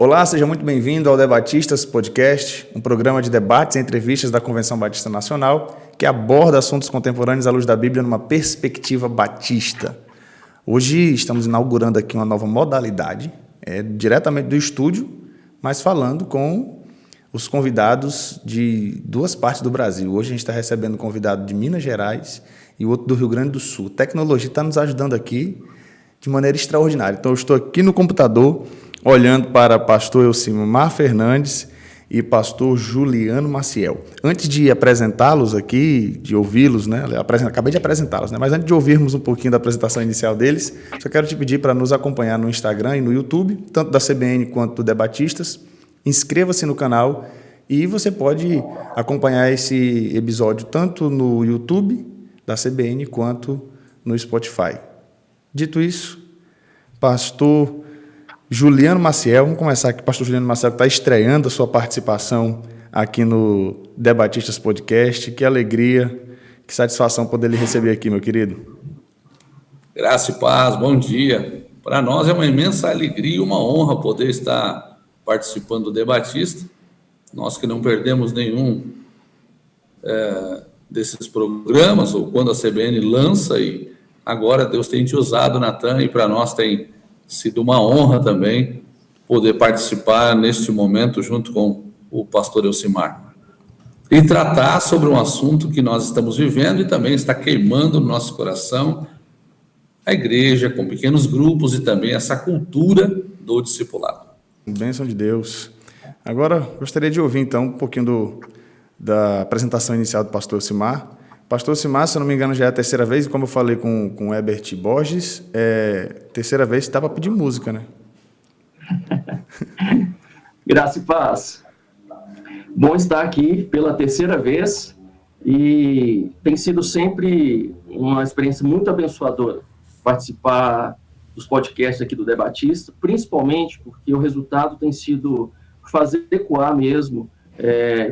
Olá, seja muito bem-vindo ao Debatistas Podcast, um programa de debates e entrevistas da Convenção Batista Nacional que aborda assuntos contemporâneos à luz da Bíblia numa perspectiva batista. Hoje estamos inaugurando aqui uma nova modalidade, diretamente do estúdio, mas falando com os convidados de duas partes do Brasil. Hoje a gente está recebendo um convidado de Minas Gerais e outro do Rio Grande do Sul. A tecnologia está nos ajudando aqui de maneira extraordinária. Então, eu estou aqui no computador, olhando para pastor Elcimar Fernandes e pastor Juliano Maciel. Antes de apresentá-los aqui, de ouvi-los, né? Acabei de apresentá-los, né? Mas antes de ouvirmos um pouquinho da apresentação inicial deles, só quero te pedir para nos acompanhar no Instagram e no YouTube, tanto da CBN quanto do Debatistas. Inscreva-se no canal e você pode acompanhar esse episódio tanto no YouTube da CBN quanto no Spotify. Dito isso, pastor Juliano Maciel, vamos começar aqui, pastor Juliano Maciel, que está estreando a sua participação aqui no Debatistas Podcast. Que alegria, que satisfação poder lhe receber aqui, meu querido. Graça e paz, bom dia. Para nós é uma imensa alegria e uma honra poder estar participando do Debatista. Nós que não perdemos nenhum desses programas, ou quando a CBN lança, e agora Deus tem te usado, Natan, e para nós tem sido uma honra também poder participar neste momento junto com o pastor Elcimar e tratar sobre um assunto que nós estamos vivendo e também está queimando no nosso coração, a igreja com pequenos grupos e também essa cultura do discipulado. Bênção de Deus. Agora, gostaria de ouvir então um pouquinho da apresentação inicial do pastor Elcimar. Pastor Elcimar, se eu não me engano, já é a terceira vez, e como eu falei com o Herbert Borges, terceira vez dá para pedir música, né? Graça e paz. Bom estar aqui pela terceira vez e tem sido sempre uma experiência muito abençoadora participar dos podcasts aqui do Debatista, principalmente porque o resultado tem sido fazer ecoar mesmo,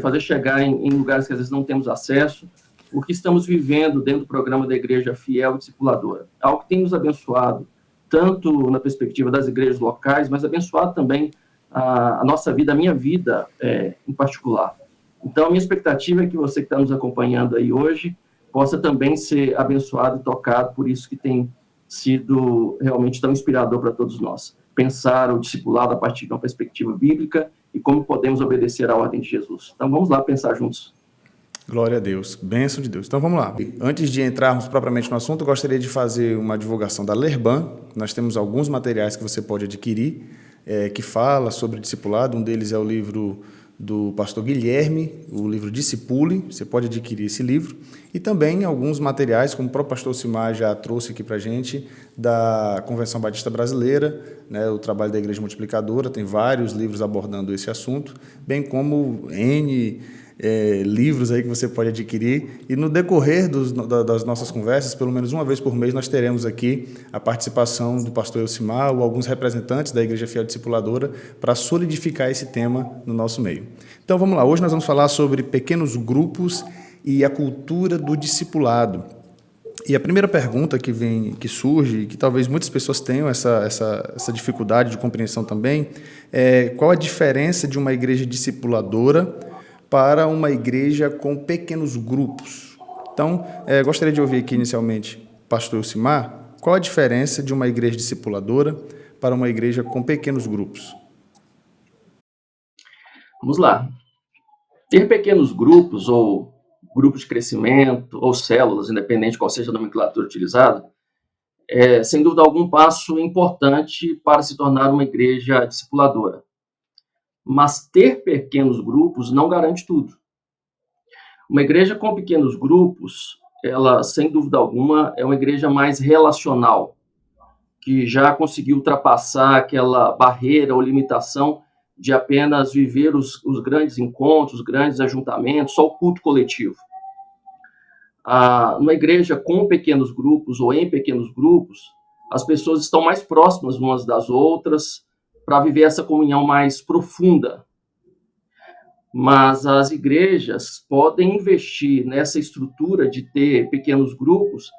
fazer chegar em lugares que às vezes não temos acesso, o que estamos vivendo dentro do programa da Igreja Fiel e Discipuladora. Algo que tem nos abençoado, tanto na perspectiva das igrejas locais, mas abençoado também a nossa vida, a minha vida em particular. Então, a minha expectativa é que você que está nos acompanhando aí hoje possa também ser abençoado e tocado por isso que tem sido realmente tão inspirador para todos nós. Pensar o discipulado a partir de uma perspectiva bíblica e como podemos obedecer à ordem de Jesus. Então, vamos lá pensar juntos. Glória a Deus, bênção de Deus. Então vamos lá. Antes de entrarmos propriamente no assunto, eu gostaria de fazer uma divulgação da Lerban. Nós temos alguns materiais que você pode adquirir, que fala sobre discipulado. Um deles é o livro do pastor Guilherme, o livro Discipule. Você pode adquirir esse livro. E também alguns materiais, como o próprio pastor Elcimar já trouxe aqui para a gente, da Convenção Batista Brasileira, né, o trabalho da Igreja Multiplicadora. Tem vários livros abordando esse assunto, bem como livros aí que você pode adquirir, e no decorrer das nossas conversas, pelo menos uma vez por mês, nós teremos aqui a participação do pastor Elcimar ou alguns representantes da Igreja Fiel Discipuladora para solidificar esse tema no nosso meio. Então vamos lá, hoje nós vamos falar sobre pequenos grupos e a cultura do discipulado. E a primeira pergunta que surge, e que talvez muitas pessoas tenham essa dificuldade de compreensão também, é qual a diferença de uma igreja discipuladora para uma igreja com pequenos grupos. Então, gostaria de ouvir aqui inicialmente, pastor Elcimar, qual a diferença de uma igreja discipuladora para uma igreja com pequenos grupos? Vamos lá. Ter pequenos grupos, ou grupos de crescimento, ou células, independente de qual seja a nomenclatura utilizada, é, sem dúvida algum, passo importante para se tornar uma igreja discipuladora. Mas ter pequenos grupos não garante tudo. Uma igreja com pequenos grupos, ela, sem dúvida alguma, é uma igreja mais relacional, que já conseguiu ultrapassar aquela barreira ou limitação de apenas viver os grandes encontros, os grandes ajuntamentos, só o culto coletivo. Numa igreja com pequenos grupos ou em pequenos grupos, as pessoas estão mais próximas umas das outras, para viver essa comunhão mais profunda. Mas as igrejas podem investir nessa estrutura de ter pequenos grupos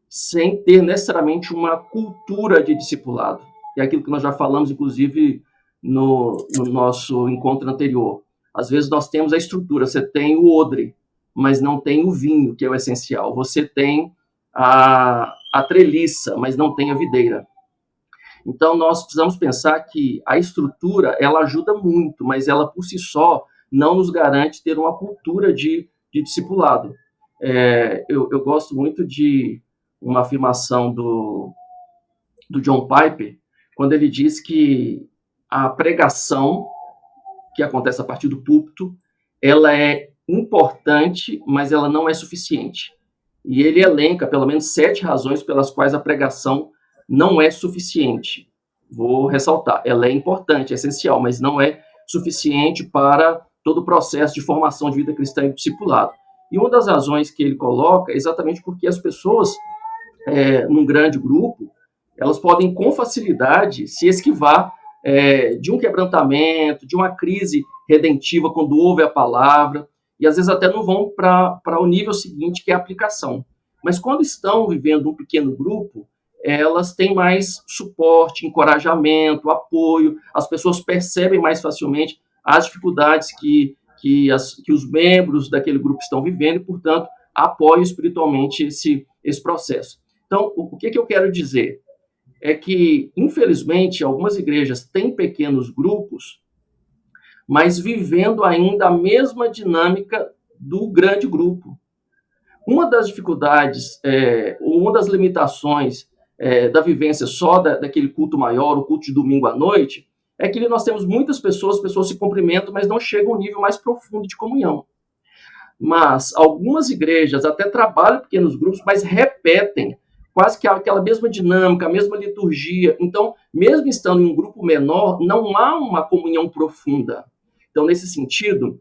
sem ter necessariamente uma cultura de discipulado. É aquilo que nós já falamos, inclusive, no nosso encontro anterior. Às vezes nós temos a estrutura, você tem o odre, mas não tem o vinho, que é o essencial. Você tem a treliça, mas não tem a videira. Então, nós precisamos pensar que a estrutura, ela ajuda muito, mas ela, por si só, não nos garante ter uma cultura de discipulado. Eu gosto muito de uma afirmação do John Piper, quando ele diz que a pregação, que acontece a partir do púlpito, ela é importante, mas ela não é suficiente. E ele elenca pelo menos 7 razões pelas quais a pregação não é suficiente. Vou ressaltar, ela é importante, é essencial, mas não é suficiente para todo o processo de formação de vida cristã e discipulado. E uma das razões que ele coloca é exatamente porque as pessoas, num grande grupo, elas podem com facilidade se esquivar de um quebrantamento, de uma crise redentiva quando ouve a palavra, e às vezes até não vão para o nível seguinte, que é a aplicação. Mas quando estão vivendo um pequeno grupo, elas têm mais suporte, encorajamento, apoio, as pessoas percebem mais facilmente as dificuldades que os membros daquele grupo estão vivendo e, portanto, apoiam espiritualmente esse processo. Então, o que eu quero dizer? É que, infelizmente, algumas igrejas têm pequenos grupos, mas vivendo ainda a mesma dinâmica do grande grupo. Uma das dificuldades, uma das limitações da vivência só daquele culto maior, o culto de domingo à noite, é que nós temos muitas pessoas, as pessoas se cumprimentam, mas não chegam a um nível mais profundo de comunhão. Mas algumas igrejas até trabalham em pequenos grupos, mas repetem quase que aquela mesma dinâmica, a mesma liturgia. Então, mesmo estando em um grupo menor, não há uma comunhão profunda. Então, nesse sentido,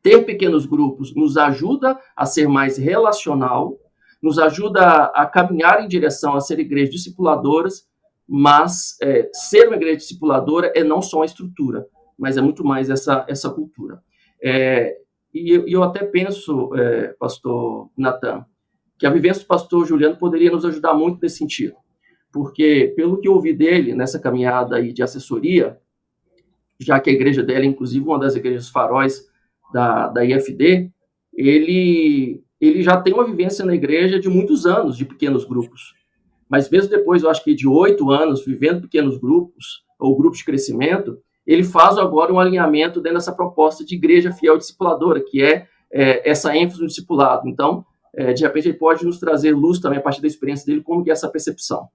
ter pequenos grupos nos ajuda a ser mais relacional, nos ajuda a caminhar em direção a ser igrejas discipuladoras, mas ser uma igreja discipuladora é não só a estrutura, mas é muito mais essa cultura. E eu até penso, pastor Natan, que a vivência do pastor Juliano poderia nos ajudar muito nesse sentido, porque pelo que eu ouvi dele nessa caminhada aí de assessoria, já que a igreja dela é inclusive uma das igrejas faróis da IFD, ele já tem uma vivência na igreja de muitos anos de pequenos grupos, mas mesmo depois, eu acho que de 8 anos vivendo pequenos grupos, ou grupos de crescimento, ele faz agora um alinhamento dentro dessa proposta de igreja fiel discipuladora, que é essa ênfase no discipulado. Então, de repente, ele pode nos trazer luz também, a partir da experiência dele, como que é essa percepção.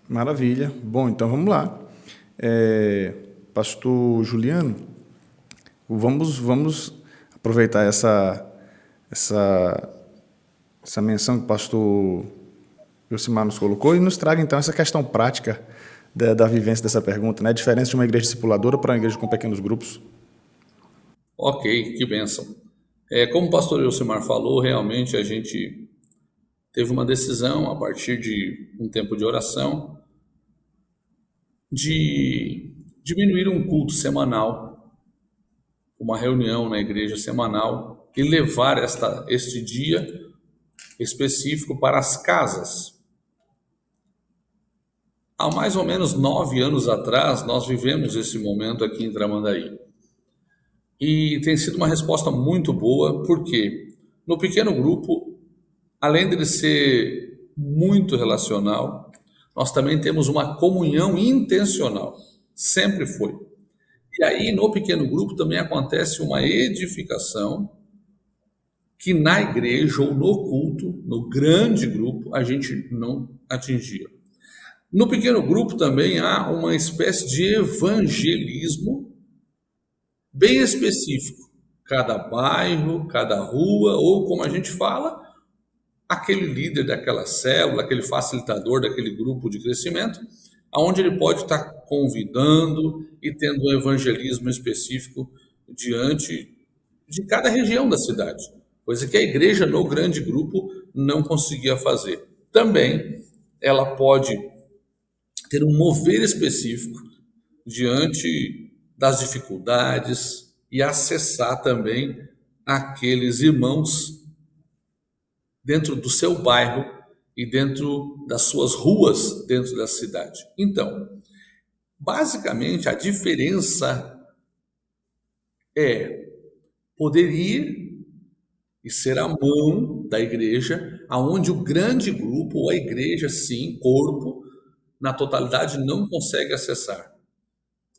Maravilha. Bom, então vamos lá. Pastor Juliano, vamos aproveitar essa menção que o pastor Josimar nos colocou e nos traga, então, essa questão prática da vivência dessa pergunta, né? A diferença de uma igreja discipuladora para uma igreja com pequenos grupos. Ok, que bênção. Como o pastor Josimar falou, realmente a gente teve uma decisão, a partir de um tempo de oração, de diminuir um culto semanal, uma reunião na igreja semanal, e levar este dia específico para as casas. Há mais ou menos 9 anos atrás, nós vivemos esse momento aqui em Tramandaí. E tem sido uma resposta muito boa, porque no pequeno grupo, além de ele ser muito relacional, nós também temos uma comunhão intencional. Sempre foi. E aí, no pequeno grupo, também acontece uma edificação que na igreja ou no culto, no grande grupo, a gente não atingia. No pequeno grupo também há uma espécie de evangelismo bem específico. Cada bairro, cada rua, ou como a gente fala, aquele líder daquela célula, aquele facilitador daquele grupo de crescimento, onde ele pode estar convidando e tendo um evangelismo específico diante de cada região da cidade, coisa que a igreja no grande grupo não conseguia fazer. Também ela pode ter um mover específico diante das dificuldades e acessar também aqueles irmãos dentro do seu bairro e dentro das suas ruas dentro da cidade. Então, Basicamente, a diferença é poder ir e ser a mão da igreja, aonde o grande grupo, ou a igreja, sim, corpo, na totalidade, não consegue acessar.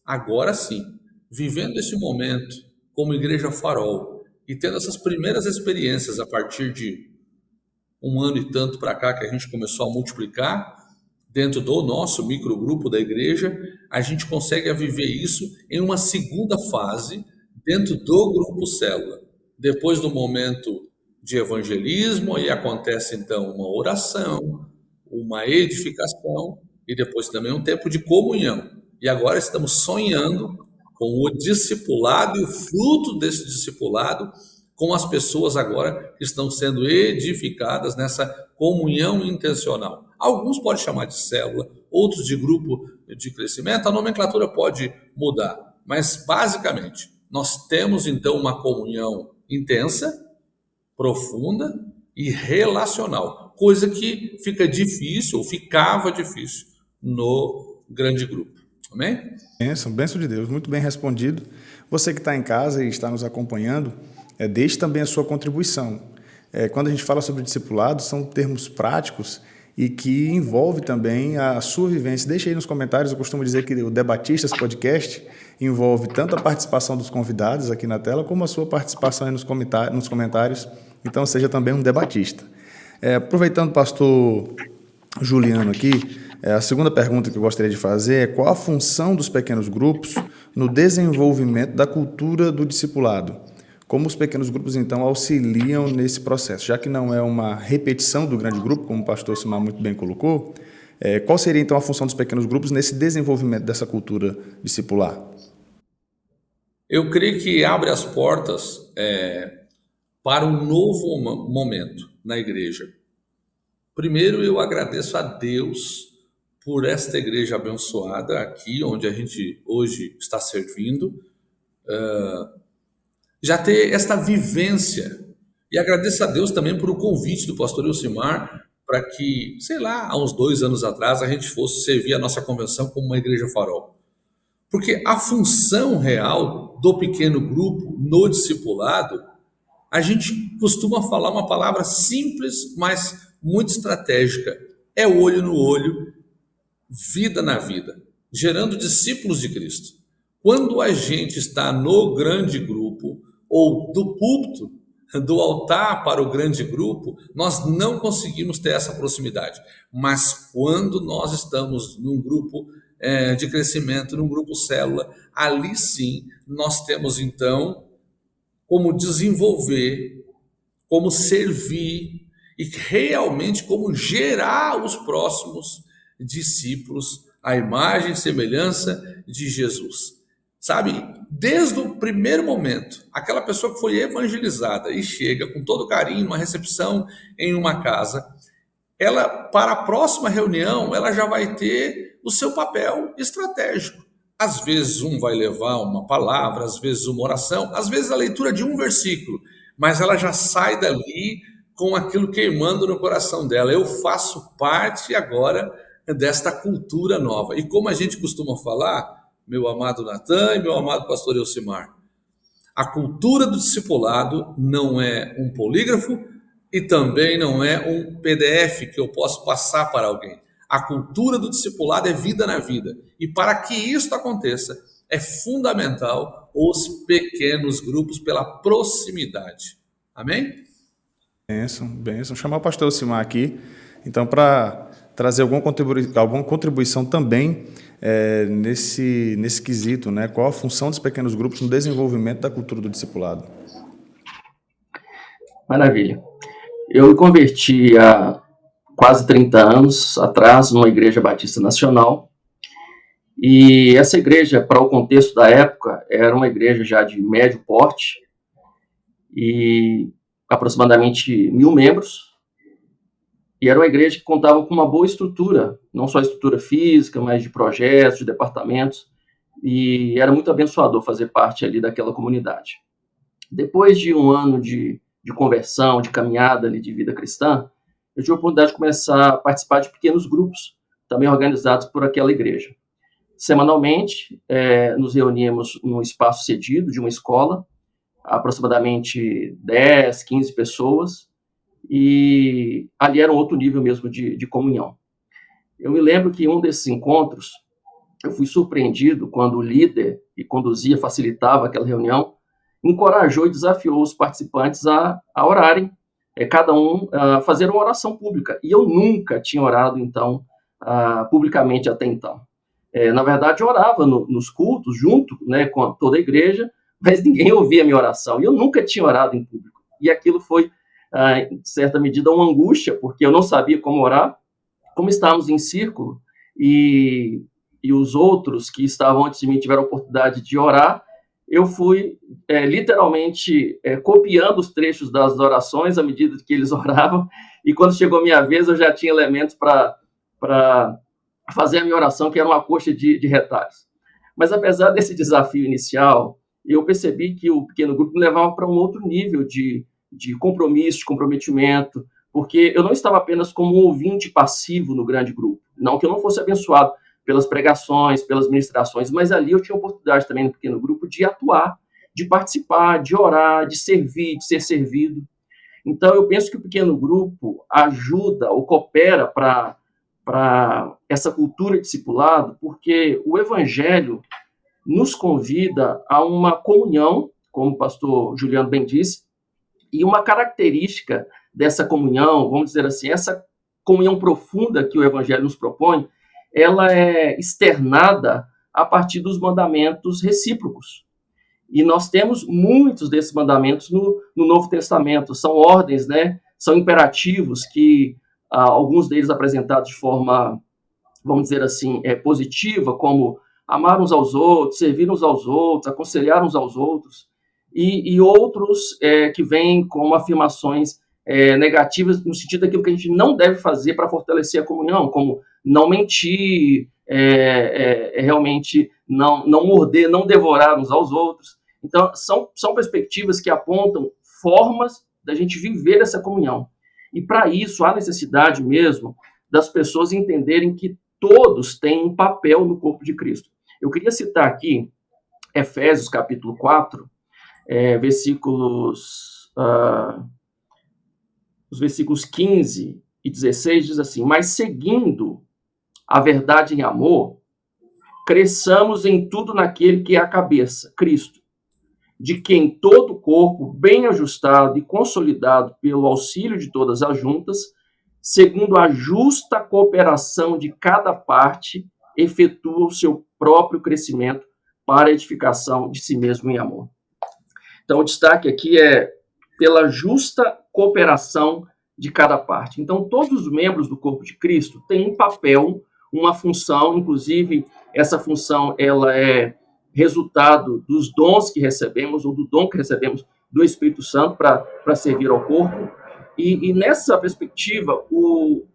Agora sim, vivendo esse momento como Igreja Farol e tendo essas primeiras experiências a partir de um ano e tanto para cá que a gente começou a multiplicar dentro do nosso microgrupo da igreja, a gente consegue viver isso em uma segunda fase dentro do grupo célula. Depois do momento de evangelismo, aí acontece então uma oração, uma edificação e depois também um tempo de comunhão. E agora estamos sonhando com o discipulado e o fruto desse discipulado com as pessoas agora que estão sendo edificadas nessa comunhão intencional. Alguns podem chamar de célula, outros de grupo de crescimento, a nomenclatura pode mudar, mas basicamente nós temos então uma comunhão intensa, profunda e relacional, coisa que fica difícil ou ficava difícil no grande grupo. Amém? Bênção de Deus, muito bem respondido. Você que está em casa e está nos acompanhando, deixe também a sua contribuição. Quando a gente fala sobre discipulado, são termos práticos e que envolve também a sua vivência. Deixe aí nos comentários, eu costumo dizer que o Debatistas Podcast envolve tanto a participação dos convidados aqui na tela, como a sua participação aí nos comentários. Então, seja também um debatista. Aproveitando, pastor Juliano aqui, a segunda pergunta que eu gostaria de fazer é: qual a função dos pequenos grupos no desenvolvimento da cultura do discipulado? Como os pequenos grupos, então, auxiliam nesse processo? Já que não é uma repetição do grande grupo, como o pastor Simar muito bem colocou, qual seria, então, a função dos pequenos grupos nesse desenvolvimento dessa cultura discipular? Eu creio que abre as portas para um novo momento na igreja. Primeiro, eu agradeço a Deus por esta igreja abençoada aqui, onde a gente hoje está servindo, já ter esta vivência. E agradeço a Deus também por o convite do pastor Elcimar para que, sei lá, há uns 2 anos atrás, a gente fosse servir a nossa convenção como uma igreja farol. Porque a função real do pequeno grupo no discipulado, a gente costuma falar uma palavra simples, mas muito estratégica. É olho no olho, vida na vida, gerando discípulos de Cristo. Quando a gente está no grande grupo, ou do púlpito, do altar para o grande grupo, nós não conseguimos ter essa proximidade. Mas quando nós estamos num grupo de crescimento, num grupo célula, ali sim nós temos então como desenvolver, como servir e realmente como gerar os próximos discípulos à imagem e semelhança de Jesus. Sabe, desde o primeiro momento, aquela pessoa que foi evangelizada e chega com todo carinho, uma recepção em uma casa, ela, para a próxima reunião, ela já vai ter o seu papel estratégico. Às vezes um vai levar uma palavra, às vezes uma oração, às vezes a leitura de um versículo, mas ela já sai dali com aquilo queimando no coração dela. Eu faço parte agora desta cultura nova. E como a gente costuma falar, meu amado Natan e meu amado pastor Elcimar, a cultura do discipulado não é um polígrafo e também não é um PDF que eu posso passar para alguém. A cultura do discipulado é vida na vida. E para que isso aconteça, é fundamental os pequenos grupos pela proximidade. Amém? Bênção. Chamar o pastor Elcimar aqui, então, para trazer alguma contribuição também nesse quesito, né? Qual a função dos pequenos grupos no desenvolvimento da cultura do discipulado? Maravilha. Eu me converti há quase 30 anos atrás numa igreja batista nacional, e essa igreja, para o contexto da época, era uma igreja já de médio porte e aproximadamente 1.000 membros. E era uma igreja que contava com uma boa estrutura, não só estrutura física, mas de projetos, de departamentos, e era muito abençoador fazer parte ali daquela comunidade. Depois de um ano de conversão, de caminhada ali de vida cristã, eu tive a oportunidade de começar a participar de pequenos grupos, também organizados por aquela igreja. semanalmente, nos reuníamos num espaço cedido de uma escola, aproximadamente 10, 15 pessoas, e ali era um outro nível mesmo de comunhão. Eu me lembro que em um desses encontros, eu fui surpreendido quando o líder que conduzia, facilitava aquela reunião, encorajou e desafiou os participantes a orarem, cada um a fazer uma oração pública. E eu nunca tinha orado, então, publicamente até então. Na verdade, eu orava nos cultos, junto, né, com toda a igreja, mas ninguém ouvia a minha oração. E eu nunca tinha orado em público. E aquilo foi, em certa medida, uma angústia, porque eu não sabia como orar. Como estávamos em círculo, e os outros que estavam antes de mim tiveram a oportunidade de orar, eu fui literalmente copiando os trechos das orações à medida que eles oravam, e quando chegou a minha vez, eu já tinha elementos para fazer a minha oração, que era uma coxa de retalhos. Mas apesar desse desafio inicial, eu percebi que o pequeno grupo me levava para um outro nível de compromisso, de comprometimento, porque eu não estava apenas como um ouvinte passivo no grande grupo. Não que eu não fosse abençoado pelas pregações, pelas ministrações, mas ali eu tinha oportunidade também no pequeno grupo de atuar, de participar, de orar, de servir, de ser servido. Então, eu penso que o pequeno grupo ajuda ou coopera para essa cultura de discipulado, porque o evangelho nos convida a uma comunhão, como o pastor Juliano bem disse, e uma característica dessa comunhão, vamos dizer assim, essa comunhão profunda que o evangelho nos propõe, ela é externada a partir dos mandamentos recíprocos. E nós temos muitos desses mandamentos no Novo Testamento. São ordens, né? São imperativos que alguns deles apresentados de forma, vamos dizer assim, positiva, como amar uns aos outros, servir uns aos outros, aconselhar uns aos outros, e outros que vêm como afirmações negativas no sentido daquilo que a gente não deve fazer para fortalecer a comunhão, como não mentir, realmente não morder, não devorar uns aos outros. Então, são perspectivas que apontam formas da gente viver essa comunhão. E para isso, há necessidade mesmo das pessoas entenderem que todos têm um papel no corpo de Cristo. Eu queria citar aqui Efésios capítulo 4, os versículos 15 e 16 diz assim: mas seguindo a verdade em amor, cresçamos em tudo naquele que é a cabeça, Cristo, de quem todo o corpo, bem ajustado e consolidado pelo auxílio de todas as juntas, segundo a justa cooperação de cada parte, efetua o seu próprio crescimento para a edificação de si mesmo em amor. Então, o destaque aqui é pela justa cooperação de cada parte. Então, todos os membros do corpo de Cristo têm um papel, uma função, inclusive, essa função ela é resultado dos dons que recebemos, ou do dom que recebemos do Espírito Santo para servir ao corpo. E nessa perspectiva, o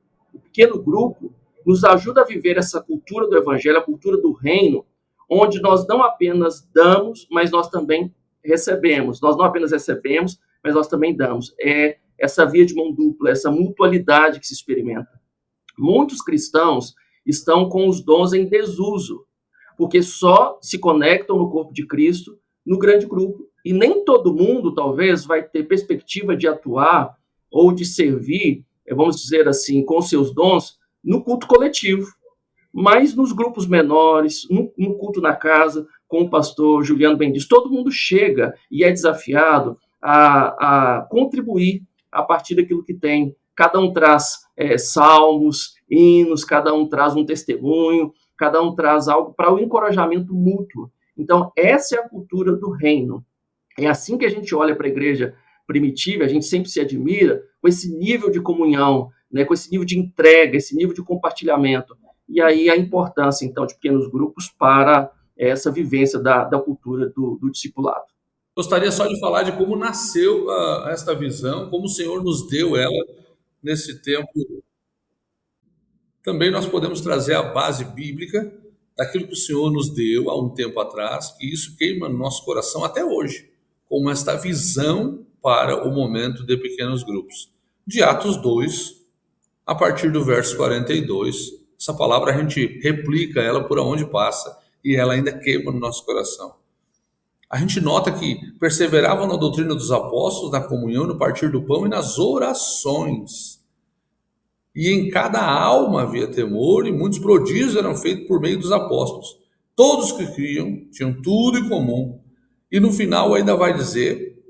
pequeno grupo nos ajuda a viver essa cultura do evangelho, a cultura do reino, onde nós não apenas damos, mas nós também recebemos. Nós não apenas recebemos, mas nós também damos. É essa via de mão dupla, essa mutualidade que se experimenta. Muitos cristãos estão com os dons em desuso, porque só se conectam no corpo de Cristo no grande grupo. E nem todo mundo, talvez, vai ter perspectiva de atuar ou de servir, vamos dizer assim, com seus dons, no culto coletivo. Mas nos grupos menores, no culto na casa, com o pastor Juliano bem disse, todo mundo chega e é desafiado a contribuir a partir daquilo que tem. Cada um traz salmos, hinos, cada um traz um testemunho, cada um traz algo para o encorajamento mútuo. Então, essa é a cultura do reino. É assim que a gente olha para a igreja primitiva, a gente sempre se admira com esse nível de comunhão, né, com esse nível de entrega, esse nível de compartilhamento. E aí a importância, então, de pequenos grupos para essa vivência da cultura do discipulado. Gostaria só de falar de como nasceu esta visão, como o Senhor nos deu ela nesse tempo. Também nós podemos trazer a base bíblica daquilo que o Senhor nos deu há um tempo atrás, e isso queima no nosso coração até hoje, como esta visão para o momento de pequenos grupos. De Atos 2, a partir do verso 42, essa palavra a gente replica ela por onde passa e ela ainda queima no nosso coração. A gente nota que perseveravam na doutrina dos apóstolos, na comunhão, no partir do pão e nas orações. E em cada alma havia temor, e muitos prodígios eram feitos por meio dos apóstolos. Todos que criam tinham tudo em comum. E no final ainda vai dizer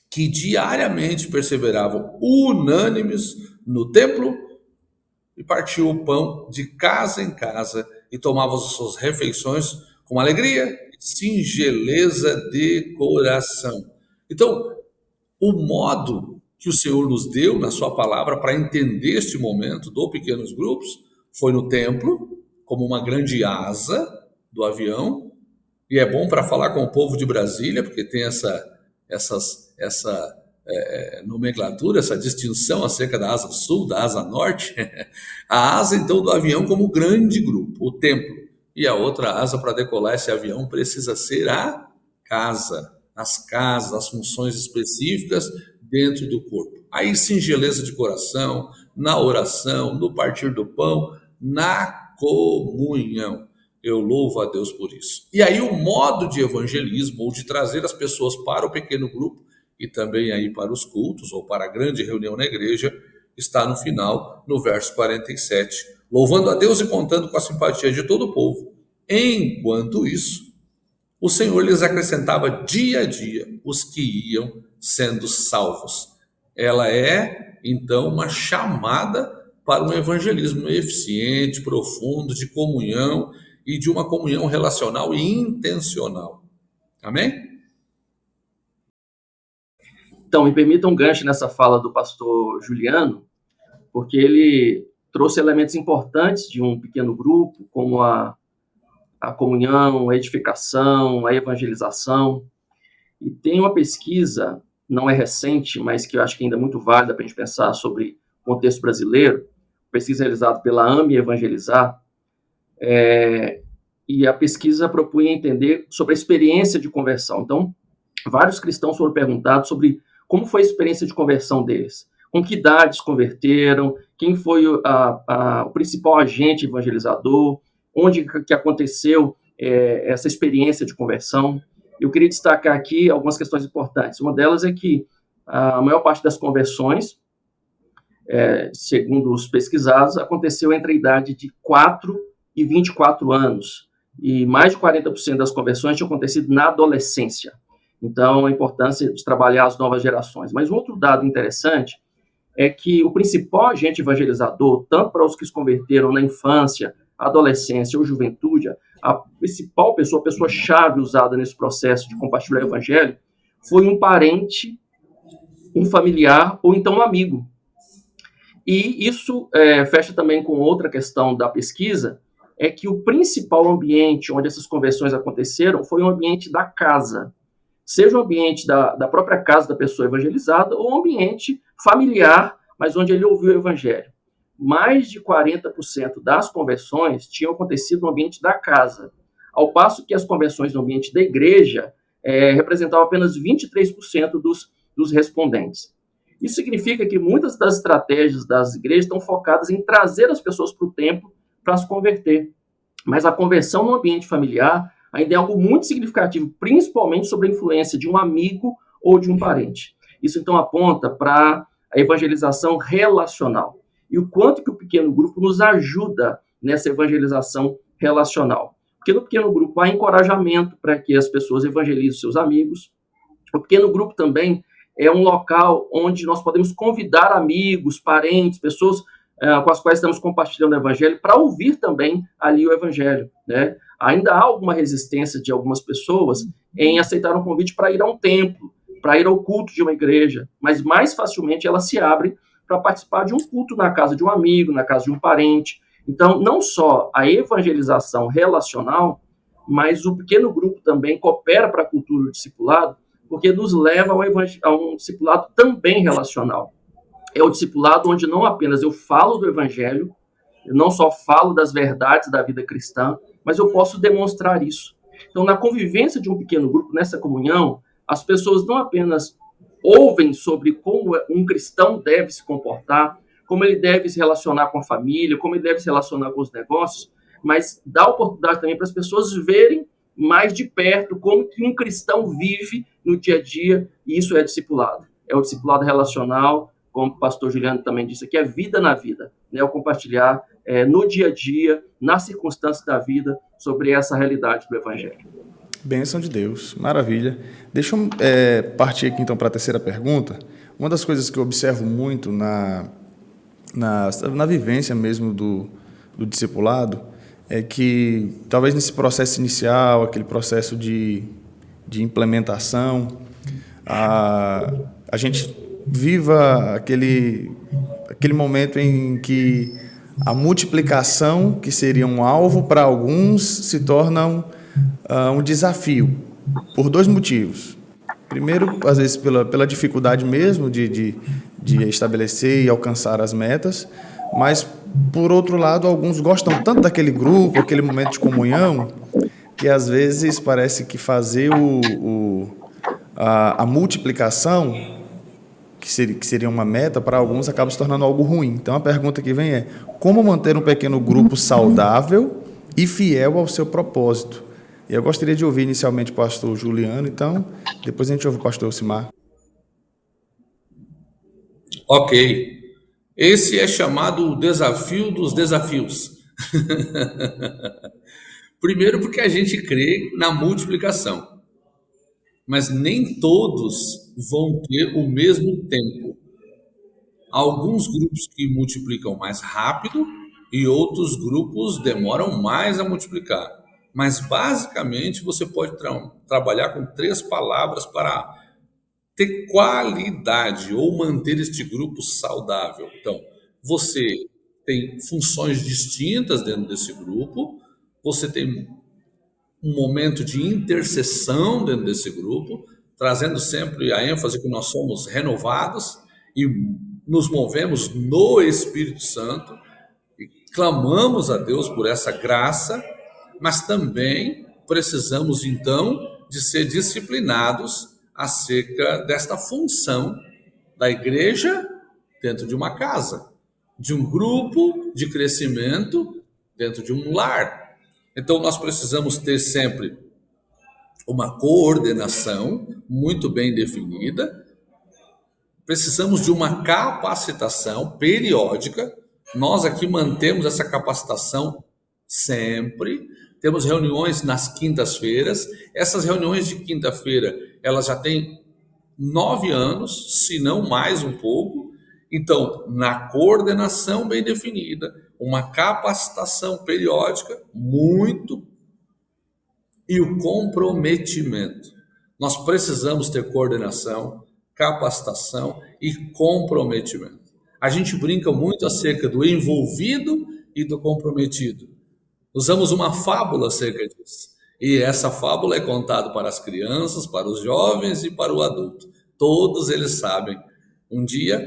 que diariamente perseveravam unânimes no templo e partiam o pão de casa em casa e tomavam as suas refeições com alegria e singeleza de coração. Então, o modo que o Senhor nos deu na sua palavra para entender este momento do pequenos grupos foi no templo, como uma grande asa do avião, e é bom para falar com o povo de Brasília, porque tem essa nomenclatura, essa distinção acerca da asa sul, da asa norte. A asa, então, do avião como grande grupo, o templo, e a outra asa para decolar esse avião precisa ser a casa, as casas, as funções específicas dentro do corpo. Aí, singeleza de coração, na oração, no partir do pão, na comunhão. Eu louvo a Deus por isso. E aí o modo de evangelismo, ou de trazer as pessoas para o pequeno grupo, e também aí para os cultos, ou para a grande reunião na igreja, está no final, no verso 47. Louvando a Deus e contando com a simpatia de todo o povo. Enquanto isso, o Senhor lhes acrescentava dia a dia os que iam sendo salvos. Ela é, então, uma chamada para um evangelismo eficiente, profundo, de comunhão e de uma comunhão relacional e intencional. Amém? Então, me permita um gancho nessa fala do pastor Juliano, porque ele trouxe elementos importantes de um pequeno grupo, como a comunhão, a edificação, a evangelização. E tem uma pesquisa, não é recente, mas que eu acho que ainda é muito válida para a gente pensar sobre o contexto brasileiro, pesquisa realizada pela AME Evangelizar, e a pesquisa propunha entender sobre a experiência de conversão. Então, vários cristãos foram perguntados sobre como foi a experiência de conversão deles, com que idades converteram, quem foi o principal agente evangelizador, onde que aconteceu essa experiência de conversão. Eu queria destacar aqui algumas questões importantes. Uma delas é que a maior parte das conversões, segundo os pesquisados, aconteceu entre a idade de 4 e 24 anos. E mais de 40% das conversões tinham acontecido na adolescência. Então, a importância de trabalhar as novas gerações. Mas um outro dado interessante é que o principal agente evangelizador, tanto para os que se converteram na infância, adolescência ou juventude, a principal pessoa, a pessoa-chave usada nesse processo de compartilhar o evangelho, foi um parente, um familiar ou então um amigo. E isso fecha também com outra questão da pesquisa, é que o principal ambiente onde essas conversões aconteceram foi o ambiente da casa. Seja o ambiente da própria casa da pessoa evangelizada ou um ambiente familiar, mas onde ele ouviu o evangelho. Mais de 40% das conversões tinham acontecido no ambiente da casa, ao passo que as conversões no ambiente da igreja representavam apenas 23% dos respondentes. Isso significa que muitas das estratégias das igrejas estão focadas em trazer as pessoas para o templo para se converter. Mas a conversão no ambiente familiar ainda é algo muito significativo, principalmente sobre a influência de um amigo ou de um parente. Isso, então, aponta para a evangelização relacional. E o quanto que o pequeno grupo nos ajuda nessa evangelização relacional. Porque no pequeno grupo há encorajamento para que as pessoas evangelizem seus amigos. O pequeno grupo também é um local onde nós podemos convidar amigos, parentes, pessoas com as quais estamos compartilhando o evangelho, para ouvir também ali o evangelho, né? Ainda há alguma resistência de algumas pessoas em aceitar um convite para ir a um templo, para ir ao culto de uma igreja, mas mais facilmente ela se abre para participar de um culto na casa de um amigo, na casa de um parente. Então, não só a evangelização relacional, mas o pequeno grupo também coopera para a cultura do discipulado, porque nos leva a um discipulado também relacional. É o discipulado onde não apenas eu falo do evangelho, eu não só falo das verdades da vida cristã, mas eu posso demonstrar isso. Então, na convivência de um pequeno grupo, nessa comunhão, as pessoas não apenas ouvem sobre como um cristão deve se comportar, como ele deve se relacionar com a família, como ele deve se relacionar com os negócios, mas dá oportunidade também para as pessoas verem mais de perto como que um cristão vive no dia a dia, e isso é discipulado. É o discipulado relacional, como o pastor Juliano também disse aqui, é vida na vida, né? O compartilhar no dia a dia, nas circunstâncias da vida, sobre essa realidade do Evangelho. Bênção de Deus, maravilha. Deixa eu partir aqui então para a terceira pergunta. Uma das coisas que eu observo muito na vivência mesmo do discipulado é que talvez nesse processo inicial, aquele processo de implementação, a gente viva aquele momento em que a multiplicação, que seria um alvo para alguns, se torna um desafio, por dois motivos. Primeiro, às vezes, pela dificuldade mesmo de estabelecer e alcançar as metas, mas, por outro lado, alguns gostam tanto daquele grupo, aquele momento de comunhão, que às vezes parece que fazer a multiplicação, que seria uma meta, para alguns acaba se tornando algo ruim. Então, a pergunta que vem é: como manter um pequeno grupo saudável e fiel ao seu propósito? E eu gostaria de ouvir inicialmente o pastor Juliano, então, depois a gente ouve o pastor Elcimar. Ok. Esse é chamado o desafio dos desafios. Primeiro, porque a gente crê na multiplicação, mas nem todos vão ter o mesmo tempo. Há alguns grupos que multiplicam mais rápido e outros grupos demoram mais a multiplicar. Mas, basicamente, você pode trabalhar com 3 palavras para ter qualidade ou manter este grupo saudável. Então, você tem funções distintas dentro desse grupo, você tem um momento de intercessão dentro desse grupo, trazendo sempre a ênfase que nós somos renovados e nos movemos no Espírito Santo e clamamos a Deus por essa graça, mas também precisamos, então, de ser disciplinados acerca desta função da igreja dentro de uma casa, de um grupo de crescimento dentro de um lar. Então, nós precisamos ter sempre uma coordenação muito bem definida, precisamos de uma capacitação periódica. Nós aqui mantemos essa capacitação sempre. Temos reuniões nas quintas-feiras. Essas reuniões de quinta-feira, elas já têm 9 anos, se não mais um pouco. Então, na coordenação bem definida, uma capacitação periódica muito, e o comprometimento. Nós precisamos ter coordenação, capacitação e comprometimento. A gente brinca muito acerca do envolvido e do comprometido. Usamos uma fábula acerca disso. E essa fábula é contada para as crianças, para os jovens e para o adulto. Todos eles sabem. Um dia,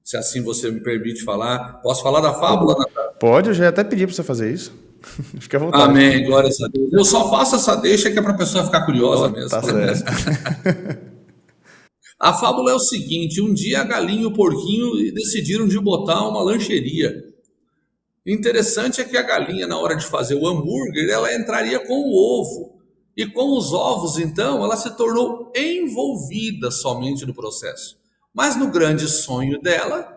se assim você me permite falar, posso falar da fábula, Natália? Pode, eu já até pedi para você fazer isso. Fique à vontade. Amém, glória a Deus. Eu só faço essa deixa que é para a pessoa ficar curiosa mesmo. Tá certo. A fábula é o seguinte: um dia a galinha e o porquinho decidiram de botar uma lancheria. Interessante é que a galinha, na hora de fazer o hambúrguer, ela entraria com o ovo. E com os ovos, então, ela se tornou envolvida somente no processo. Mas no grande sonho dela,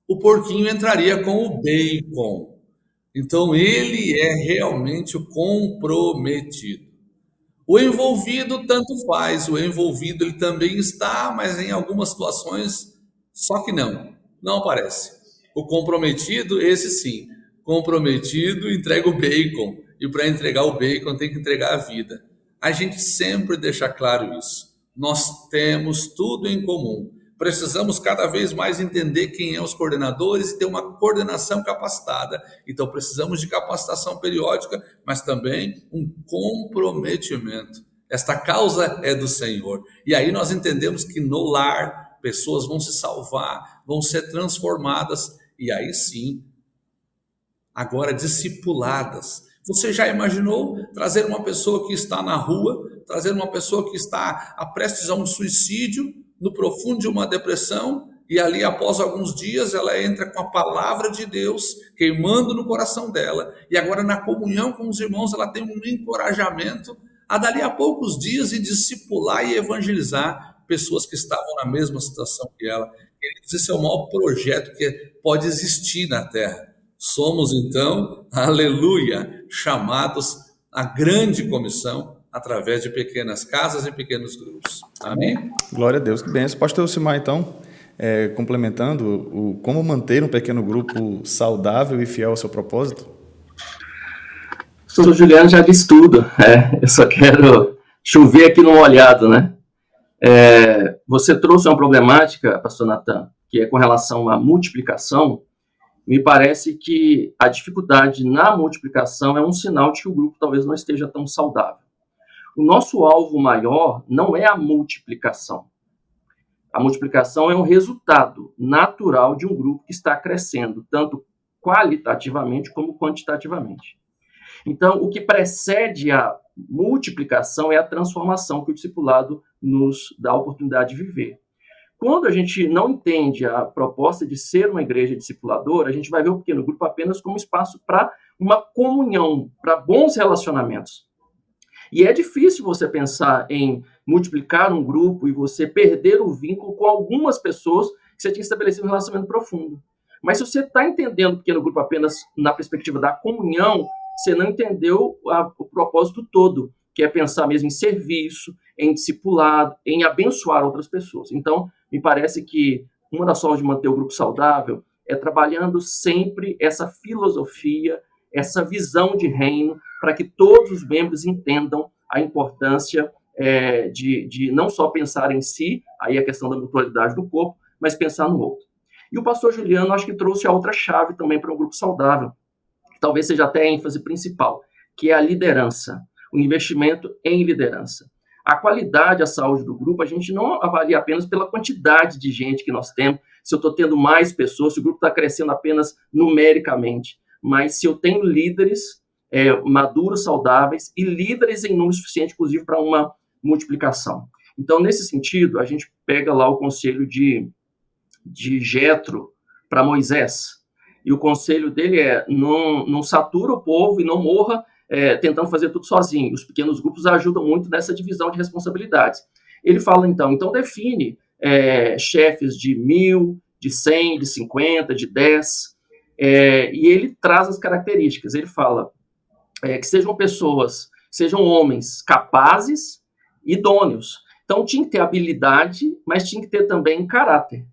o porquinho entraria com o bacon. Então, ele é realmente o comprometido. O envolvido tanto faz, o envolvido ele também está, mas em algumas situações, só que não aparece. O comprometido, esse sim, comprometido entrega o bacon, e para entregar o bacon tem que entregar a vida. A gente sempre deixa claro isso. Nós temos tudo em comum. Precisamos cada vez mais entender quem são os coordenadores e ter uma coordenação capacitada. Então, precisamos de capacitação periódica, mas também um comprometimento. Esta causa é do Senhor. E aí nós entendemos que no lar, pessoas vão se salvar, vão ser transformadas, e aí sim, agora discipuladas. Você já imaginou trazer uma pessoa que está na rua, trazer uma pessoa que está prestes a um suicídio, no profundo de uma depressão, e ali, após alguns dias, ela entra com a palavra de Deus queimando no coração dela, e agora na comunhão com os irmãos ela tem um encorajamento a dali a poucos dias e discipular e evangelizar pessoas que estavam na mesma situação que ela. Esse é o maior projeto que pode existir na Terra. Somos, então, aleluia, chamados à grande comissão através de pequenas casas e pequenos grupos. Amém? Glória a Deus, que benção. Pastor Elcimar, então, complementando, como manter um pequeno grupo saudável e fiel ao seu propósito? O pastor Juliano já disse tudo, eu só quero chover aqui no molhado, né? Você trouxe uma problemática, pastor Natan, que é com relação à multiplicação. Me parece que a dificuldade na multiplicação é um sinal de que o grupo talvez não esteja tão saudável. O nosso alvo maior não é a multiplicação. A multiplicação é um resultado natural de um grupo que está crescendo, tanto qualitativamente como quantitativamente. Então, o que precede a multiplicação é a transformação que o discipulado nos dá a oportunidade de viver. Quando a gente não entende a proposta de ser uma igreja discipuladora, a gente vai ver o pequeno grupo apenas como espaço para uma comunhão, para bons relacionamentos. E é difícil você pensar em multiplicar um grupo e você perder o vínculo com algumas pessoas que você tinha estabelecido um relacionamento profundo. Mas se você está entendendo o pequeno grupo apenas na perspectiva da comunhão, você não entendeu o propósito todo, que é pensar mesmo em serviço, em discipulado, em abençoar outras pessoas. Então, me parece que uma das formas de manter o grupo saudável é trabalhando sempre essa filosofia, essa visão de reino, para que todos os membros entendam a importância de não só pensar em si, aí a questão da mutualidade do corpo, mas pensar no outro. E o pastor Juliano, acho que trouxe a outra chave também para um grupo saudável, que talvez seja até a ênfase principal, que é a liderança, o investimento em liderança. A qualidade, a saúde do grupo, a gente não avalia apenas pela quantidade de gente que nós temos, se eu estou tendo mais pessoas, se o grupo está crescendo apenas numericamente, mas se eu tenho líderes maduros, saudáveis, e líderes em número suficiente, inclusive, para uma multiplicação. Então, nesse sentido, a gente pega lá o conselho de Jetro para Moisés, e o conselho dele é: não satura o povo e não morra tentando fazer tudo sozinho. Os pequenos grupos ajudam muito nessa divisão de responsabilidades. Ele fala, então define chefes de 1.000, de 100, de 50, de 10, e ele traz as características. Ele fala que sejam pessoas, sejam homens capazes, idôneos. Então, tinha que ter habilidade, mas tinha que ter também caráter.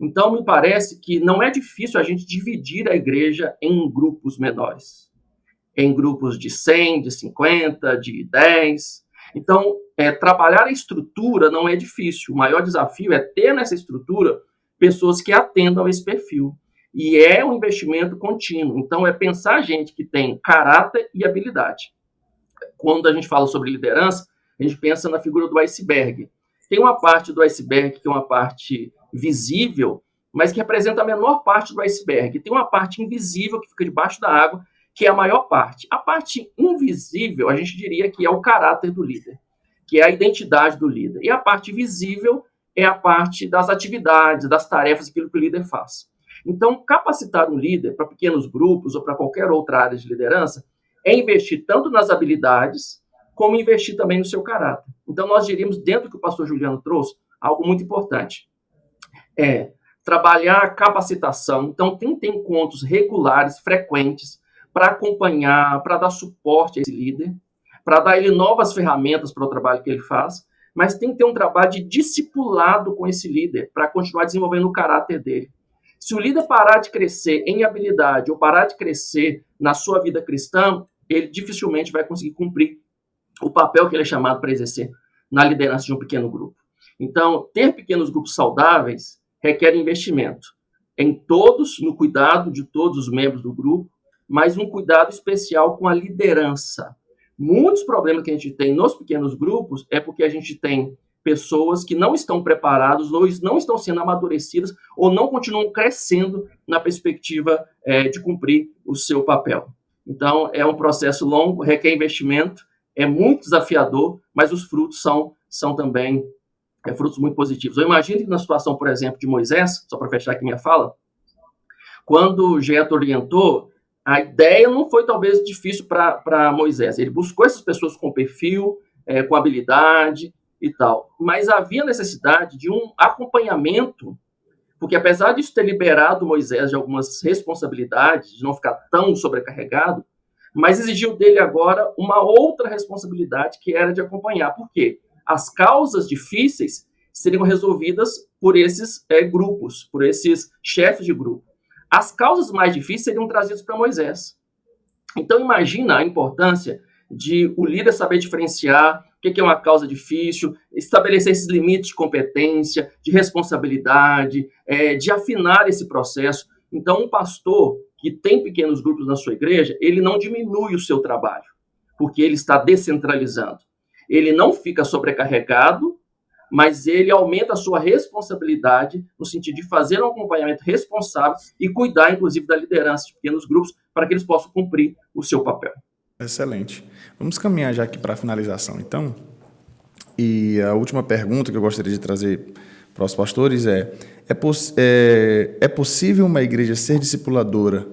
Então, me parece que não é difícil a gente dividir a igreja em grupos menores. Em grupos de 100, de 50, de 10. Então, trabalhar a estrutura não é difícil. O maior desafio é ter nessa estrutura pessoas que atendam a esse perfil. E é um investimento contínuo. Então, é pensar gente que tem caráter e habilidade. Quando a gente fala sobre liderança, a gente pensa na figura do iceberg. Tem uma parte do iceberg que é uma parte visível, mas que representa a menor parte do iceberg. Tem uma parte invisível que fica debaixo da água, que é a maior parte. A parte invisível, a gente diria que é o caráter do líder, que é a identidade do líder. E a parte visível é a parte das atividades, das tarefas, aquilo que o líder faz. Então, capacitar um líder para pequenos grupos ou para qualquer outra área de liderança é investir tanto nas habilidades, como investir também no seu caráter. Então, nós diríamos, dentro do que o pastor Juliano trouxe, algo muito importante. Trabalhar a capacitação. Então, tem encontros regulares, frequentes, para acompanhar, para dar suporte a esse líder, para dar a ele novas ferramentas para o trabalho que ele faz, mas tem que ter um trabalho de discipulado com esse líder, para continuar desenvolvendo o caráter dele. Se o líder parar de crescer em habilidade ou parar de crescer na sua vida cristã, ele dificilmente vai conseguir cumprir o papel que ele é chamado para exercer na liderança de um pequeno grupo. Então, ter pequenos grupos saudáveis requer investimento em todos, no cuidado de todos os membros do grupo, mas um cuidado especial com a liderança. Muitos problemas que a gente tem nos pequenos grupos é porque a gente tem pessoas que não estão preparadas, ou não estão sendo amadurecidas, ou não continuam crescendo na perspectiva de cumprir o seu papel. Então, é um processo longo, requer investimento, é muito desafiador, mas os frutos são também frutos muito positivos. Eu imagino que na situação, por exemplo, de Moisés, só para fechar aqui minha fala, quando Jetro orientou, a ideia não foi talvez difícil para Moisés. Ele buscou essas pessoas com perfil, com habilidade e tal. Mas havia necessidade de um acompanhamento, porque apesar disso ter liberado Moisés de algumas responsabilidades, de não ficar tão sobrecarregado, mas exigiu dele agora uma outra responsabilidade, que era de acompanhar. Por quê? As causas difíceis seriam resolvidas por esses grupos, por esses chefes de grupo. As causas mais difíceis seriam trazidas para Moisés. Então, imagina a importância de o líder saber diferenciar o que é uma causa difícil, estabelecer esses limites de competência, de responsabilidade, de afinar esse processo. Então, um pastor que tem pequenos grupos na sua igreja, ele não diminui o seu trabalho, porque ele está descentralizando. Ele não fica sobrecarregado, mas ele aumenta a sua responsabilidade no sentido de fazer um acompanhamento responsável e cuidar, inclusive, da liderança de pequenos grupos para que eles possam cumprir o seu papel. Excelente. Vamos caminhar já aqui para a finalização, então. E a última pergunta que eu gostaria de trazer para os pastores é possível uma igreja ser discipuladora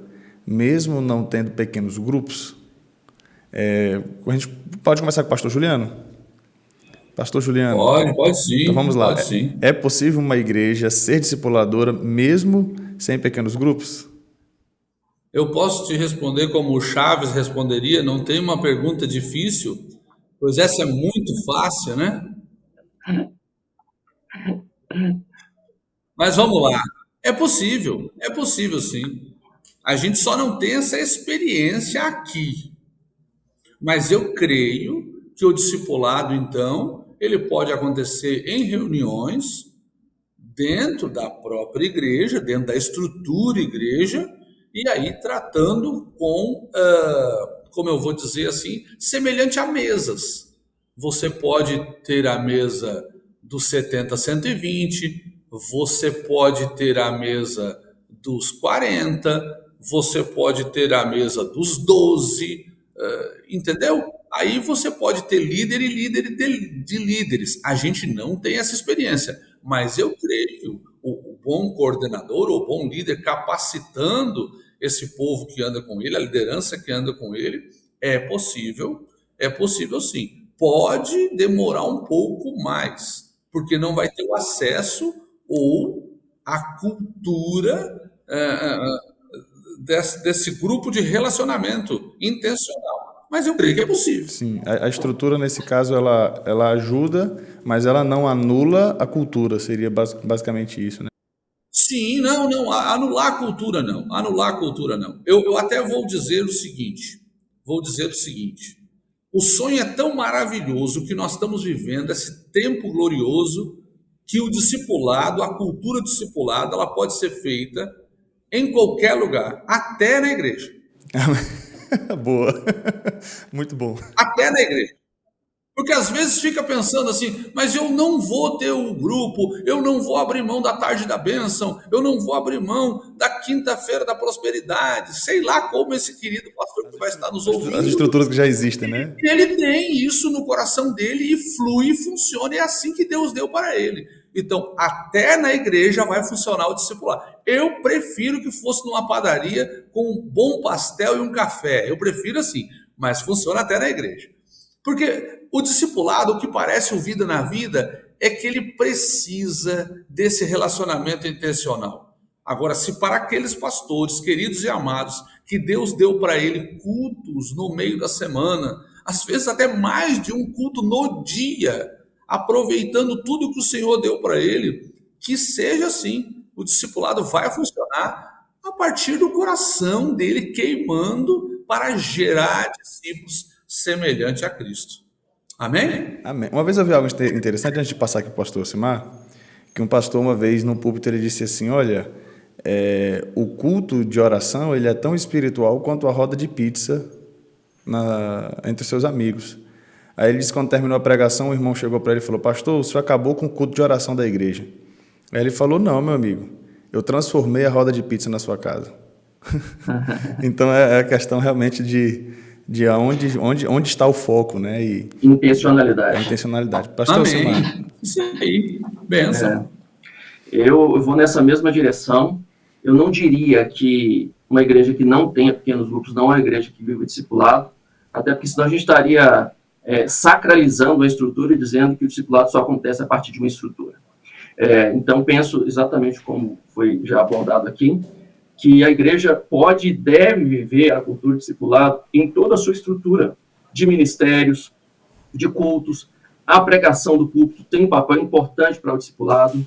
mesmo não tendo pequenos grupos? A gente pode começar com o pastor Juliano? Pastor Juliano. Pode sim. Então vamos lá. Pode sim. É possível uma igreja ser discipuladora mesmo sem pequenos grupos? Eu posso te responder como o Chaves responderia, não tem uma pergunta difícil, pois essa é muito fácil, né? Mas vamos lá. É possível sim. A gente só não tem essa experiência aqui. Mas eu creio que o discipulado, então, ele pode acontecer em reuniões dentro da própria igreja, dentro da estrutura igreja, e aí tratando com, como eu vou dizer assim, semelhante a mesas. Você pode ter a mesa dos 70 a 120, você pode ter a mesa dos 40, você pode ter a mesa dos 12, entendeu? Aí você pode ter líder e líder de líderes. A gente não tem essa experiência, mas eu creio que o bom coordenador ou bom líder capacitando esse povo que anda com ele, a liderança que anda com ele, é possível sim. Pode demorar um pouco mais, porque não vai ter o acesso ou a cultura desse grupo de relacionamento intencional. Mas eu creio que é possível. Sim, a estrutura, nesse caso, ela ajuda, mas ela não anula a cultura, seria basicamente isso, né? Sim, não, anular a cultura não. Eu até vou dizer o seguinte, o sonho é tão maravilhoso que nós estamos vivendo, esse tempo glorioso, que o discipulado, a cultura discipulada, ela pode ser feita em qualquer lugar, até na igreja. Boa, muito bom. Até na igreja. Porque às vezes fica pensando assim, mas eu não vou ter o grupo, eu não vou abrir mão da tarde da bênção, eu não vou abrir mão da quinta-feira da prosperidade, sei lá como esse querido pastor que vai estar nos ouvindo. As estruturas que já existem, né? Ele tem isso no coração dele e flui e funciona, é assim que Deus deu para ele. Então, até na igreja vai funcionar o discipular. Eu prefiro que fosse numa padaria com um bom pastel e um café. Eu prefiro assim, mas funciona até na igreja. Porque o discipulado, o que parece o vida na vida, é que ele precisa desse relacionamento intencional. Agora, se para aqueles pastores queridos e amados, que Deus deu para ele cultos no meio da semana, às vezes até mais de um culto no dia, aproveitando tudo que o Senhor deu para ele, que seja assim, o discipulado vai funcionar a partir do coração dele queimando para gerar discípulos semelhante a Cristo. Amém? Amém. Uma vez eu vi algo interessante, antes de passar aqui para o pastor Simar, que um pastor uma vez no púlpito ele disse assim, olha, o culto de oração ele é tão espiritual quanto a roda de pizza entre seus amigos. Aí ele disse que quando terminou a pregação, o irmão chegou para ele e falou, pastor, o senhor acabou com o culto de oração da igreja. Aí ele falou, não, meu amigo, eu transformei a roda de pizza na sua casa. Então é a questão realmente de onde está o foco, né? Intencionalidade. A intencionalidade. Pastor Simar. Isso aí, bênção. Eu vou nessa mesma direção. Eu não diria que uma igreja que não tenha pequenos grupos não é uma igreja que vive o discipulado, até porque senão a gente estaria sacralizando a estrutura e dizendo que o discipulado só acontece a partir de uma estrutura. Então, penso exatamente como foi já abordado aqui, que a igreja pode e deve viver a cultura do discipulado em toda a sua estrutura de ministérios, de cultos. A pregação do púlpito tem um papel importante para o discipulado.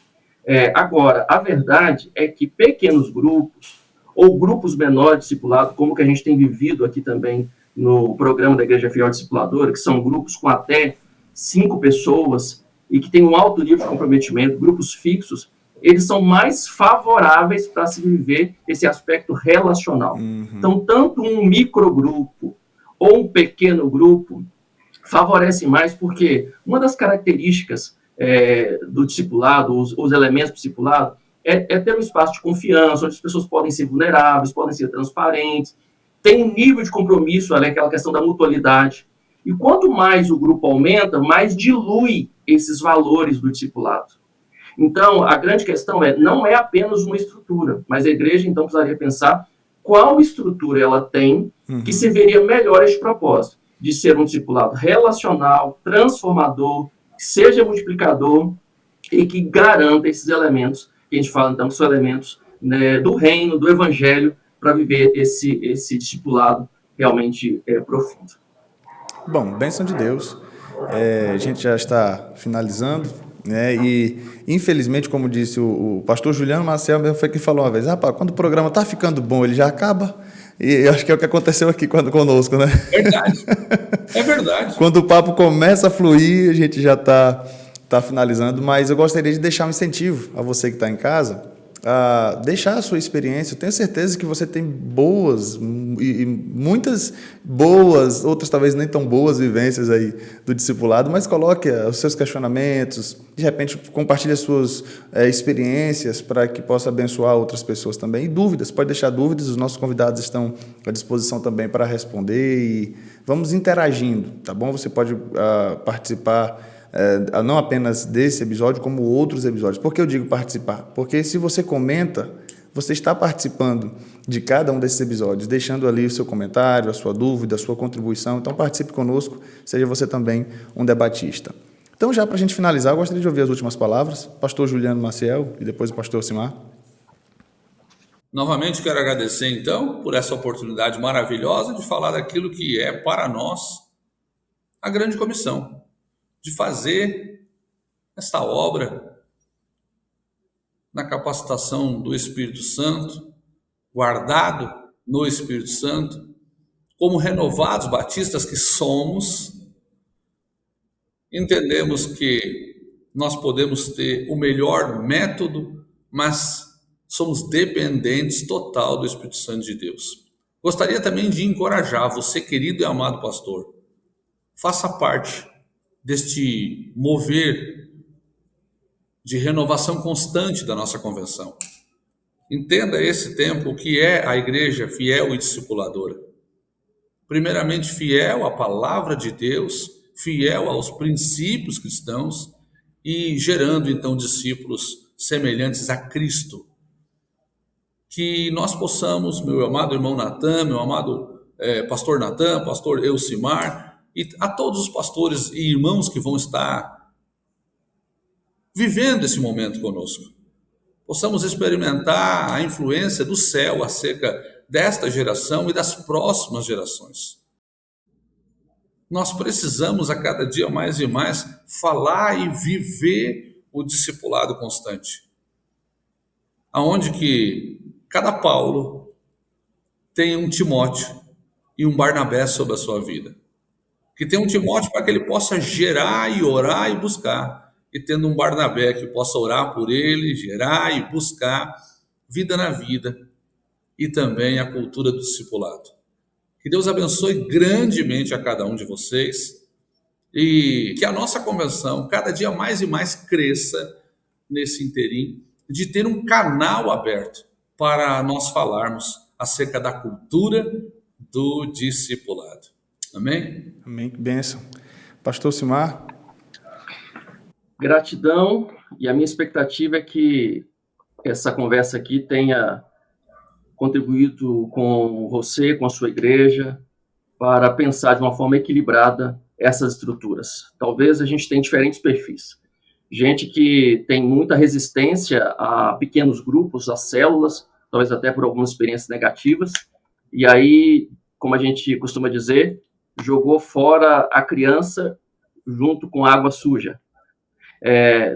Agora, a verdade é que pequenos grupos ou grupos menores de discipulado, como que a gente tem vivido aqui também no programa da Igreja Fiel Discipuladora, que são grupos com até 5 pessoas e que têm um alto nível de comprometimento, grupos fixos, eles são mais favoráveis para se viver esse aspecto relacional. Então, tanto um microgrupo ou um pequeno grupo favorece mais, porque uma das características do discipulado, os elementos do discipulado, é ter um espaço de confiança, onde as pessoas podem ser vulneráveis, podem ser transparentes, tem um nível de compromisso, aquela questão da mutualidade. E quanto mais o grupo aumenta, mais dilui esses valores do discipulado. Então, a grande questão não é apenas uma estrutura, mas a igreja, então, precisaria pensar qual estrutura ela tem que serviria melhor a este propósito, de ser um discipulado relacional, transformador, que seja multiplicador e que garanta esses elementos, que a gente fala, então, que são elementos do reino, do evangelho, para viver esse discipulado realmente profundo. Bom, bênção de Deus. A gente já está finalizando, né? E, infelizmente, como disse o pastor Juliano Maciel, mesmo foi que falou uma vez, rapaz, quando o programa está ficando bom, ele já acaba. E eu acho que é o que aconteceu aqui conosco, né? Verdade. É verdade. Quando o papo começa a fluir, a gente já está finalizando, mas eu gostaria de deixar um incentivo a você que está em casa, a deixar a sua experiência. Eu tenho certeza que você tem boas e muitas boas, outras talvez nem tão boas vivências aí do discipulado, mas coloque os seus questionamentos, de repente compartilhe as suas experiências para que possa abençoar outras pessoas também. E dúvidas, pode deixar dúvidas, os nossos convidados estão à disposição também para responder e vamos interagindo, tá bom? Você pode participar não apenas desse episódio, como outros episódios. Por que eu digo participar? Porque se você comenta, você está participando de cada um desses episódios, deixando ali o seu comentário, a sua dúvida, a sua contribuição. Então, participe conosco, seja você também um debatista. Então, já para a gente finalizar, eu gostaria de ouvir as últimas palavras. Pastor Juliano Maciel e depois o pastor Elcimar. Novamente, quero agradecer, então, por essa oportunidade maravilhosa de falar daquilo que é, para nós, a grande comissão, de fazer esta obra na capacitação do Espírito Santo, guardado no Espírito Santo, como renovados batistas que somos, entendemos que nós podemos ter o melhor método, mas somos dependentes total do Espírito Santo de Deus. Gostaria também de encorajar você, querido e amado pastor, faça parte deste mover de renovação constante da nossa convenção. Entenda esse tempo o que é a igreja fiel e discipuladora. Primeiramente, fiel à palavra de Deus, fiel aos princípios cristãos e gerando, então, discípulos semelhantes a Cristo. Que nós possamos, meu amado irmão Natan, meu amado pastor Natan, pastor Elcimar, e a todos os pastores e irmãos que vão estar vivendo esse momento conosco, possamos experimentar a influência do céu acerca desta geração e das próximas gerações. Nós precisamos a cada dia mais e mais falar e viver o discipulado constante, aonde que cada Paulo tem um Timóteo e um Barnabé sobre a sua vida. Que tem um Timóteo para que ele possa gerar e orar e buscar, e tendo um Barnabé que possa orar por ele, gerar e buscar vida na vida, e também a cultura do discipulado. Que Deus abençoe grandemente a cada um de vocês, e que a nossa convenção cada dia mais e mais cresça nesse interim, de ter um canal aberto para nós falarmos acerca da cultura do discipulado. Amém? Amém, que bênção. Pastor Elcimar. Gratidão, e a minha expectativa é que essa conversa aqui tenha contribuído com você, com a sua igreja, para pensar de uma forma equilibrada essas estruturas. Talvez a gente tenha diferentes perfis. Gente que tem muita resistência a pequenos grupos, a células, talvez até por algumas experiências negativas, e aí, como a gente costuma dizer, jogou fora a criança junto com água suja.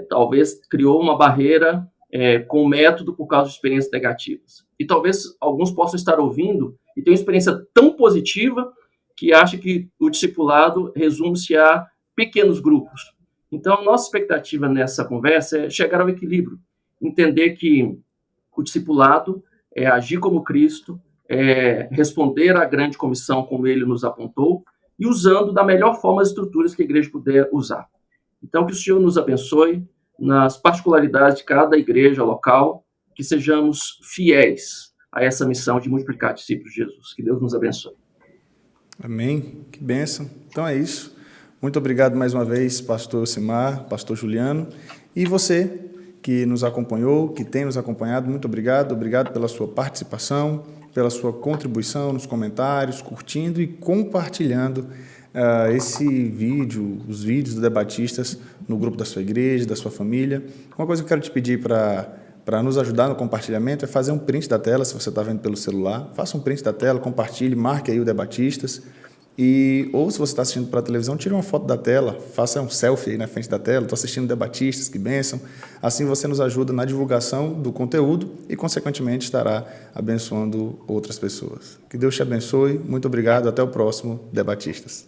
Talvez criou uma barreira com o método por causa de experiências negativas. E talvez alguns possam estar ouvindo e ter uma experiência tão positiva que acha que o discipulado resume-se a pequenos grupos. Então, nossa expectativa nessa conversa é chegar ao equilíbrio, entender que o discipulado é agir como Cristo, é responder à grande comissão como ele nos apontou e usando da melhor forma as estruturas que a igreja puder usar. Então, que o Senhor nos abençoe nas particularidades de cada igreja local, que sejamos fiéis a essa missão de multiplicar discípulos de Jesus. Que Deus nos abençoe. Amém. Que bênção. Então é isso. Muito obrigado mais uma vez, pastor Elcimar, pastor Juliano. E você que nos acompanhou, que tem nos acompanhado, muito obrigado. Obrigado pela sua participação, pela sua contribuição nos comentários, curtindo e compartilhando esse vídeo, os vídeos do Debatistas no grupo da sua igreja, da sua família. Uma coisa que eu quero te pedir para nos ajudar no compartilhamento é fazer um print da tela, se você está vendo pelo celular. Faça um print da tela, compartilhe, marque aí o Debatistas. Ou se você está assistindo pela televisão, tire uma foto da tela, faça um selfie aí na frente da tela. Estou assistindo Debatistas, que bênção. Assim você nos ajuda na divulgação do conteúdo e, consequentemente, estará abençoando outras pessoas. Que Deus te abençoe. Muito obrigado. Até o próximo Debatistas.